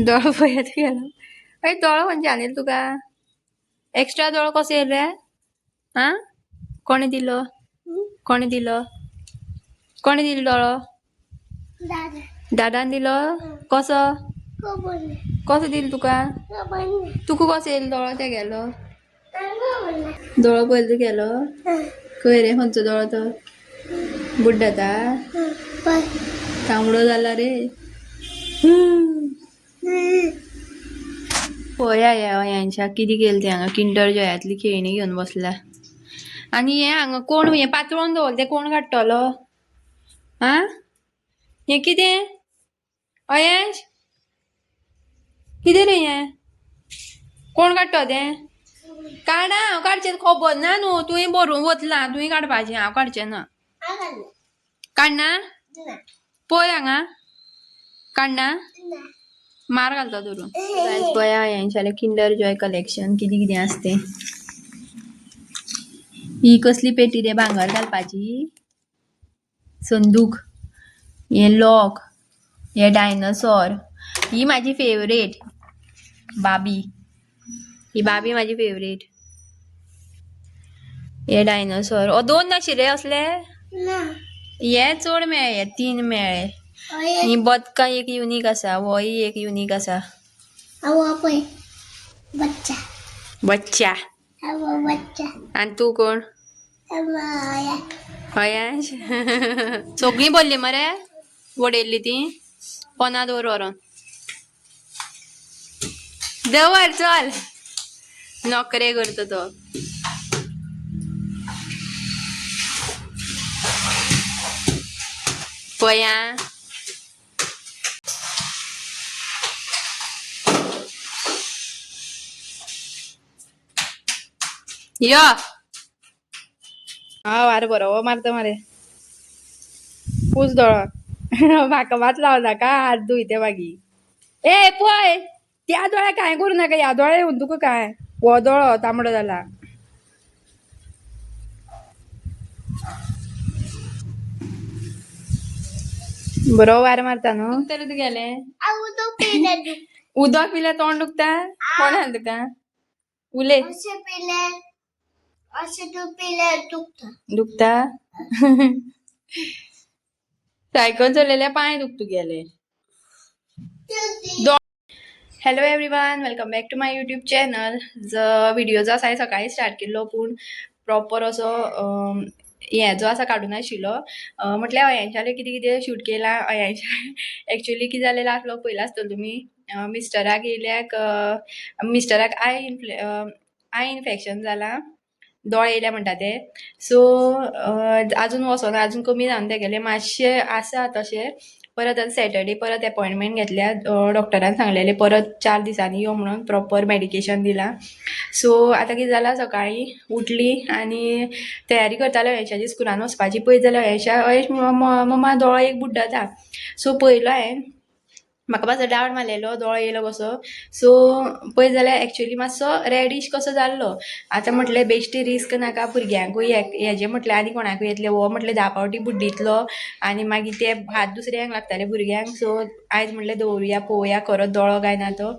दोळो पळयत गेलो अरे दोळो म्हणजे आणेल तुका एक्स्ट्रा दोळो कसो येयले रे हा कोणी दिलो कोणी दिलो कोणी दिलो दोळो दादान दिलो कसो कसो दिलो तुका तुका कसो येयलो दोळो ते गेलो दोळो पयलो गेलो खंय रे खंयचो दोळो तो बुड्डाता तांबडो जाला रे पळया यांच्या कितें केलें तें हांगा किंडर जॉयातली खेळणी घेवन बसला आनी हें हांगा कोण हें पातळून दवरलें तें कोण काडटलो आ हें कितें अयश कितें रे हें कोण काडटलो तें काडा हांव काडचें खबर ना न्हू तुवें बरोवन वतला तुवें काडपाचें हांव काडचें ना काडना पळय हांगा काडना मार घालता धरून पळया हेंच्यालें किंडर जॉय कलेक्शन कितें कितें आसा तें ही कसली पेटी रे भांगर घालपाची संदूक हे लॉक हे डायनोसॉर ही माझी फेवरेट बाबी ही बाबी माझी फेवरेट हे डायनोसॉर ओ दोन नाशिल्ले असले हे चड मेळ्ळे 3 मेळ्ळे ही बदका एक युनीक आसा होय एक युनीक आसा बच्चा बच्चा आणि तू कोण अयाश सगळीं बोलली मरे वडयल्ली ती पोना दवर व्हरोन दवर चल नोकरे करता तो पया यो हा वार बरो मारता मरे पूस दोळो म्हाका मात लाव नाका हात धुयते मागीर ए पळय त्या दोळ्या काय करू नाका ह्या दोळ्या येवन तुका काय हो दोळो तांबडो जाला बरो वार मारता न्हू तरी तू गेले उदक पिल्या तोंड दुखता कोणान तुका उले दुखता सायकल चलयल्या पांय दुखतू गेले hello everyone welcome back to my YouTube channel video जो आसा सकाळी स्टार्ट केल्लो पूण प्रॉपर असो हे जो आसा काडून आशिल्लो म्हटल्यार अयांशाले कितें कितें शूट केला अयांशा एक्चुअली कितें जालें लास्ट व्लॉग पयला आसतलो तुमी मिस्टराक येयल्याक मिस्टराक आय इन्फेक्शन जाला दोळे येयल्या म्हणटा ते सो आजून वचोना आजून कमी जावन तेगेलें मातशें आसा तशें परत आतां सॅटर्डे परत अपॉयंटमेंट घेतल्या डॉक्टरान सांगलेलें परत 4 दिसांनी यो म्हणून प्रॉपर मेडिकेशन दिलां सो आतां कितें जालां सकाळीं उठली आनी तयारी करताले अयशाची स्कुलान वचपाची पळयत जाल्यार अयशा अयश मम्मा दोळो एक बुड्डता सो पयलो हांवें म्हाका मातसो डावट मारलेलो दोळो येयलो कसो सो पळयत जाल्यार एक्चुअली मातसो रेडीश कसो जाल्लो आतां म्हटलें बेश्टी रिस्क नाका भुरग्यांकूय हेजें म्हटलें आनी कोणाकूय येतलें हो म्हटलें 10 फावटी बुड्डितलो आनी मागीर ते हात दुसऱ्यांक लागताले भुरग्यांक सो आयज म्हटलें दवरुया पळोवया खरोच दोळो काय ना तो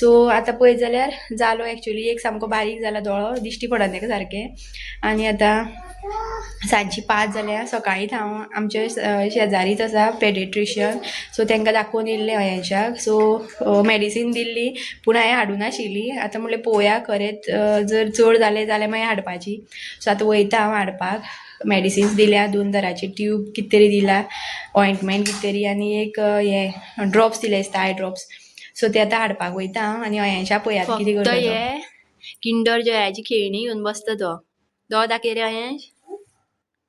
सो आतां पळयत जाल्यार जालो एक्चुअली एक सामको बारीक जाला दोळो दिश्टी पडना तेका सारकें आनी आतां सांजची 5 जाल्यार सकाळींच हांव आमचे शेजारीच आसा पेडिट्रिशियन सो तांकां दाखोवन येयल्लें अयांशाक सो मेडिसीन दिल्ली पूण हांवें हाडूं नाशिल्ली आतां म्हणलें पळोवया खरेंच जर चड जालें जाल्यार मागीर हाडपाची सो आतां वयता हांव हाडपाक मेडिसिन्स दिल्या 2 तरांची ट्यूब कितें तरी दिला ऑइंटमेंट कितें तरी आनी एक हे ड्रॉप्स दिले दिसता आय ड्रॉप्स सो ते आतां हाडपाक वयता हांव आनी अयांशा पळयात कितें करता हे किंडर जॉयाची खेळणी घेवन बसता तो दोळो दाखय रे अयांश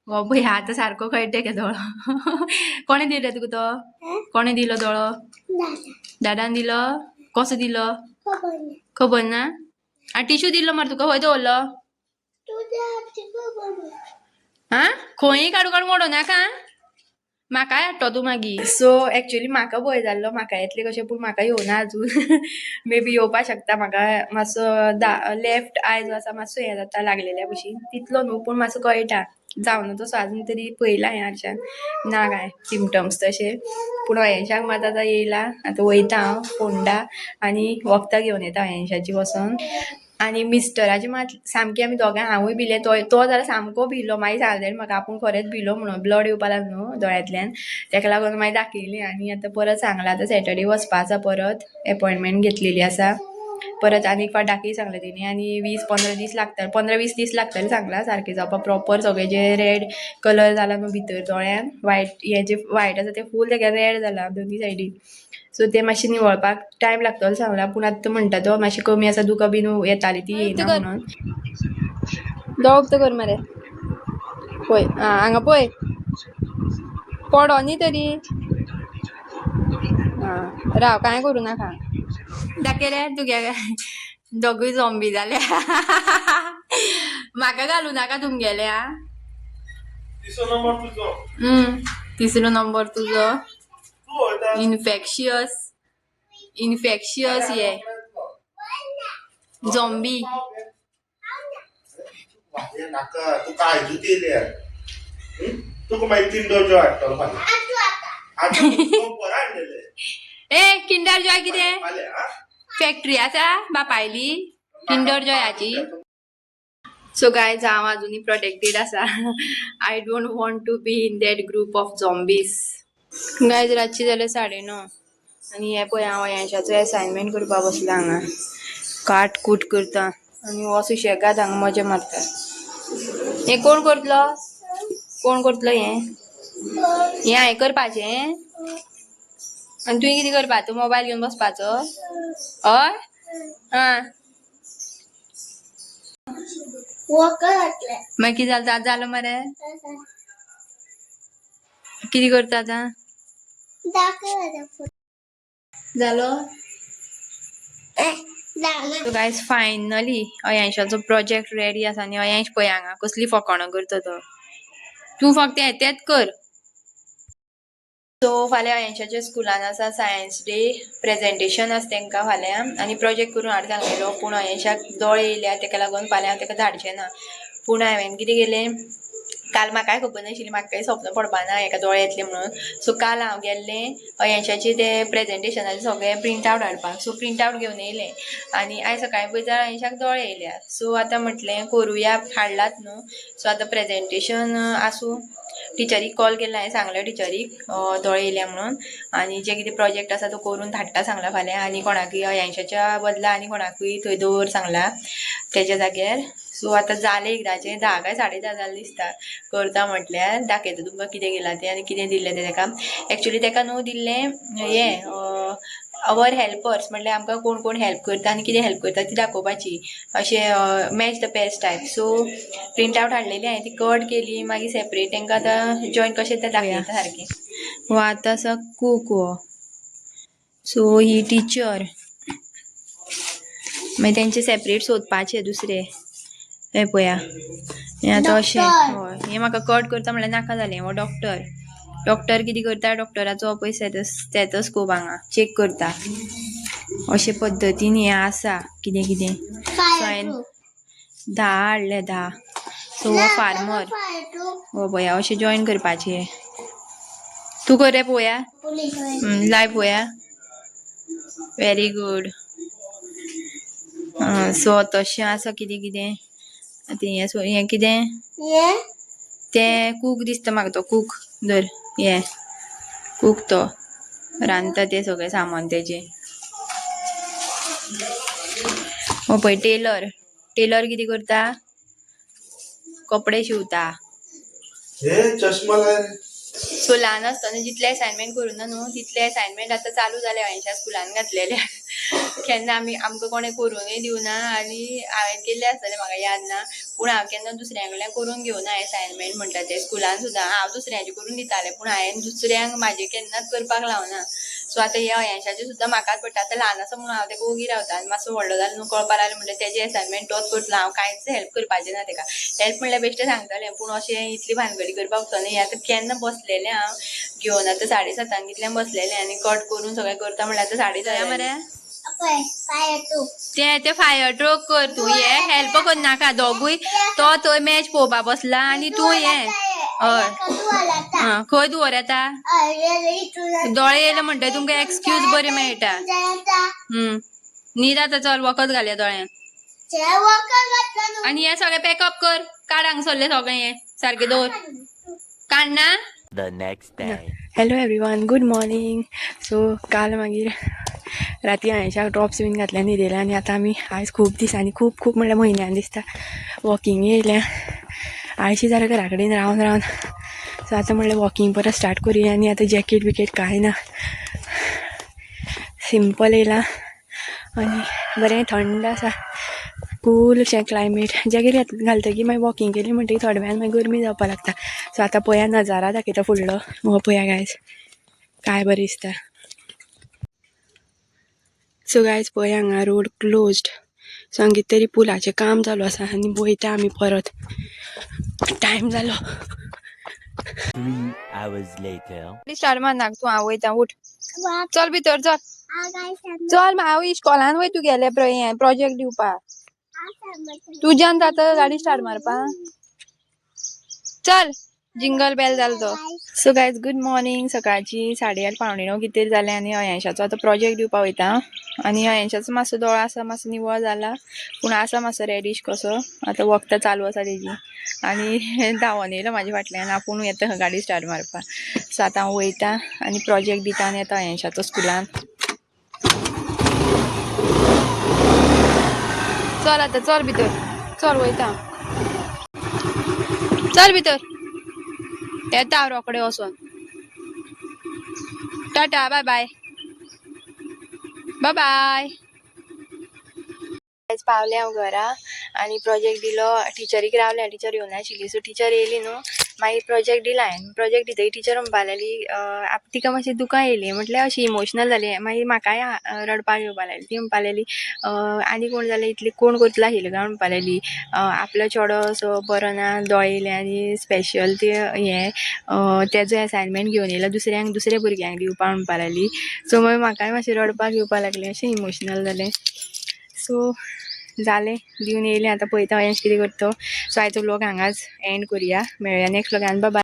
हो पळय आतां सारको कळटा गे दोळो कोणें दिलो तुका तो कोणें दिलो दोळो दादान दिलो कसो दिलो खबर ना आनी टिश्यू दिल्लो मरे तुका खंय दवरलो हा खंयी काडू काडू मोडो नाका म्हाकाय हाडटो तूं मागीर सो एक्चुअली म्हाका भंय जाल्लो म्हाका येतलें कशें पूण म्हाका येवना अजून मे बी येवपाक शकता म्हाका मातसो लेफ्ट आय जो आसा मातसो हें जाता लागलेल्या भशेन तितलो न्हू पूण मातसो कळटा जावन तसो अजून तरी पयला हांवें हाडच्यान ना काय सिमटम्स तशे पूण अयनशाक मात आतां येयला आतां वयता हांव फोंडा आनी वखदां घेवन येता अयनशाची वसोन आनी मिस्टराची मात सामकी आमी दोगांय हांवूय भिले तो जाल्यार सामको भिलो मागीर सांगलें म्हाका आपूण खरेंच भिलो म्हणून ब्लड येवपा लागलो न्हू दोळ्यांतल्यान तेका लागून मागीर दाखयली आनी आतां परत सांगलां आतां सॅटर्डे वचपा आसा परत एपॉयंटमेंट घेतलेली आसा परत आनी एक फावट दाखय सांगलें तेणी आनी 20-15 दीस लागता 15-20 दीस लागतले सांगलां सारकें जावपाक प्रॉपर सगळें जे रेड कलर जाला न्हू भितर दोळ्यान वायट हें जे वायट आसा तें फूल तेगे रेड जाला दोनी सायडीन सो ते मातशें निवळपाक टायम लागतलो सांगलां पूण आतां म्हणटा तो मातशी कमी आसा दुकां बीन येताली ती येयना म्हणून दोळ उक्तो कर मरे पळय हांगा पळय पडो न्ही तरी राव कांय करूं नाका दाखय रे तुगे दोगूय झॉम्बी जाल्या म्हाका घालूं नाका तुमगेल्या तिसरो नंबर तुजो इन्फेक्शियस ये झॉम्बी नाका तुका आयजूच येयल्या तुका मागीर किंडर जॉय हाडटलो ए किंडर जॉय कितें फॅक्टरी आसा बापायली किंडर जॉयाची सो गायज हांव अजुनूय प्रोटेक्टेड आसा I don't want to be in that group of zombies guys रातची जाल्यार 9:30 आनी हे पळय हांव अयनशाचो असायनमेंट करपा बसलां हांगा काट कूट करता आनी हो सुशेगाद हांगा मजा मारता हें कोण करतलो हें हांवें करपाचें आनी तुवें कितें करपाचो मोबायल घेवन बसपाचो हय आं मागीर कितें जालें आतां जालो मरे कितें करता आतां जालो गायज फायनली अयांशाचो प्रोजेक्ट रेडी आसा आनी अयांश पळय हांगा कसली फकाणां करता तो तूं फक्त तेंच कर सो फाल्यां अयांशाच्या स्कुलान आसा सायन्स डे प्रेजेंटेशन आसा तांकां फाल्यां आनी प्रोजेक्ट करून हाड सांगलेलो पूण अयांशाक दोळे येयल्या तेका लागून फाल्यां हांव तेका धाडचें ना पूण हांवें कितें केलें काल म्हाकाय खबर नाशिल्ली म्हाकाय सपन पडपाना हेका दोळे येतले म्हणून सो काल हांव गेल्लें अयांशाचें तें प्रेजेंटेशनाचें सगळें प्रिंट आवट हाडपाक सो प्रिंट आवट घेवन येयलें आनी आयज सकाळीं पळयता अयांशाक दोळे येयल्या सो आतां म्हटलें करुया हाडलात न्हू सो आतां प्रेजेंटेशन आसूं टिचरीक कॉल केला हांवें सांगलें टिचरीक दोळे येयल्या म्हणून आनी जे कितें प्रोजेक्ट आसा तो करून धाडटा सांगला फाल्यां आनी कोणाकूय अयांशाच्या बदला आनी कोणाकूय थंय दवर सांगला तेज्या जाग्यार सो आतां जालें एकदाचें 10 काय 10:30 जालें दिसता करता म्हटल्यार दाखयता तुमकां कितें केलां तें आनी कितें दिल्लें तें तेका एक्चुली तेका न्हू दिल्लें हें अवर हेल्पर्स म्हटल्यार आमकां कोण कोण हेल्प करता आनी कितें हेल्प करता ती दाखोवपाची अशें match the pairs type so print out हाडलेली हांवें ती कट केली मागीर सेपरेट तांकां आतां जॉयन कशें तें दाखयता सारकें हो आतां आसा कूक हो सो ही टिचर मागीर तेंचे सेपरेट सोदपाचें दुसरें हें पळया हें आतां अशें हय हें म्हाका कट करता म्हळ्यार नाका जालें हो डॉक्टर कितें करता डॉक्टराचो पळय स्टेथोस्कोप हांगा चेक करता अशे पद्दतीन हें आसा कितें कितें सो हांवें 10 हाडले 10 सो हो फार्मर हो पळया अशें जॉयन करपाचें तूं कर रे पळोवया लायव पळोवया वेरी गूड सो तशें आसा कितें कितें आतां हें कितें तें कूक दिसता म्हाका तो कूक धर हें कूक तो रांदता तें सगळें सामान तेजें हो पळय टेलर कितें करता कपडे शिवता चश्मा लाय सो ल्हान आसतना जितले असायनमेंट करूं ना न्हू तितले असायनमेंट आतां चालू जाले हांवें स्कुलान घातलेले केन्ना आमकां कोणें करूनय दिवना आनी हांवें केल्ले आसतलें म्हाका याद ना पूण हांव केन्ना दुसऱ्यां कडल्यान करून घेवना असायनमेंट म्हणटा तें स्कुलान सुद्दां हांव दुसऱ्यांचे करून दितालें पूण हांवें दुसऱ्यांक म्हाजे केन्नाच करपाक लावना सो आतां हे अयांशाचें सुद्दां म्हाकाच पडटा आतां ल्हान आसा म्हणून हांव तेका ओगी रावता आनी मातसो व्हडलो जालो न्हू कळपा लागलें म्हणल्यार तेजें असायनमेंट तोच करतलो हांव कांयच हेल्प करपाचें ना तेका हेल्प म्हणल्यार बेश्टें सांगतलें पूण अशें इतली भानगडी करपाक वचना हें आतां केन्ना बसलेलें हांव घेवन आतां 7:30 कितल्यान बसलेलें आनी कट करून सगळें करता म्हणल्यार आतां 7:30 जाल्या मरे ते फायर ट्रक कर तू ये हेल्प कर नाका दोगूय तो थंय मॅच पळोवपा बसला आनी तूं ये हय खंय दुवर येता दोळे येयले म्हणटा तुमकां एक्सक्यूज बरी मेळटा न्हीद आतां चल वखद घाल ह्या दोळ्यांक आनी हे सगळें पॅकअप कर काड हांगसरलें सगळें हें सारकें दवर काड ना The next day. Hello everyone good morning so काल मागीर राती हांवें ड्रॉप्स बीन घातल्या न्हिदेल्या आनी आतां आमी आयज खूब दिसांनी खूब म्हणल्यार म्हयन्यान दिसता वॉकिंग येयल्या आयशी जाल्यार घरा कडेन रावन रावन सो आतां म्हणल्यार वॉकिंग परत स्टार्ट करुया आनी आतां जॅकेट बिकेट कांय ना सिंपल येयलां आनी बरें थंड आसा कूलशें क्लायमेट जॅकेट घालतकीर मागीर वॉकिंग केली म्हणटकीर थोड्या वेळान मागीर गरमी जावपा लागता सो आतां पळया नजारा दाखयता फुडलो हो पळया गायज काय बरें दिसता सो गायज पळय हांगा रोड क्लोज्ड सो हांगा तरी पुलाचें काम चालू आसा आनी वयता आमी परत टायम जालो 3 hours later. स्टार्ट मारनाक तूं हांव वयता उठ चल भितर चल चल हांव इश्कॉलान वय तूं गेले हें प्रोजेक्ट दिवपाक तुज्यान जाता गाडी स्टार्ट मारपा चल जिंगल बेल जालो तो सो गायज गुड मॉर्निंग सकाळची 8:30 9:15 कितें जालें आनी अयांशाचो आतां प्रोजेक्ट दिवपा वयता आनी अयांशाचो मातसो दोळो आसा मातसो निवळ जाला पूण आसा मातसो रेडीश कसो आतां वखदां चालू आसा तेजी आनी धांवन येयलो म्हाज्या फाटल्यान आपूण येता गाडी स्टार्ट मारपा सो आतां हांव वयता आनी प्रोजेक्ट दिता आनी येता अयांशाचो स्कुलान चल आतां चल भितर चल वयता चल भितर येता हांव रोकडे वचोन tata bye bye bye bye पावले हांव घरा आनी प्रोजेक्ट दिलो टिचरीक रावले टिचर येवना आशिल्ली सो टिचर येयली न्हू मागीर प्रोजेक्ट दिला हांवें प्रोजेक्ट दितकीर टिचर म्हणपा लागली तिका मातशी दुकां येयली म्हटल्यार अशी इमोशनल जाली मागीर म्हाकाय रडपाक येवपा लागली ती म्हणपा लागली आनी कोण जालें इतली कोण करतलो आशिल्लो काय म्हणपा लागली आपलो चेडो असो बरो ना दोळे येयले आनी स्पेशल ते हें तेजो असायनमेंट घेवन येयला दुसऱ्या भुरग्यांक दिवपा म्हणपा लागली सो मागीर म्हाकाय मातशें रडपाक येवपा लागलें अशें इमोशनल जालें सो जालें दिवन येयलें आतां पळयता अयेंश कितें करता सो आयचो व्लॉग हांगाच एंड करुया मेळुया नेक्स्ट व्लॉगान बाय बाय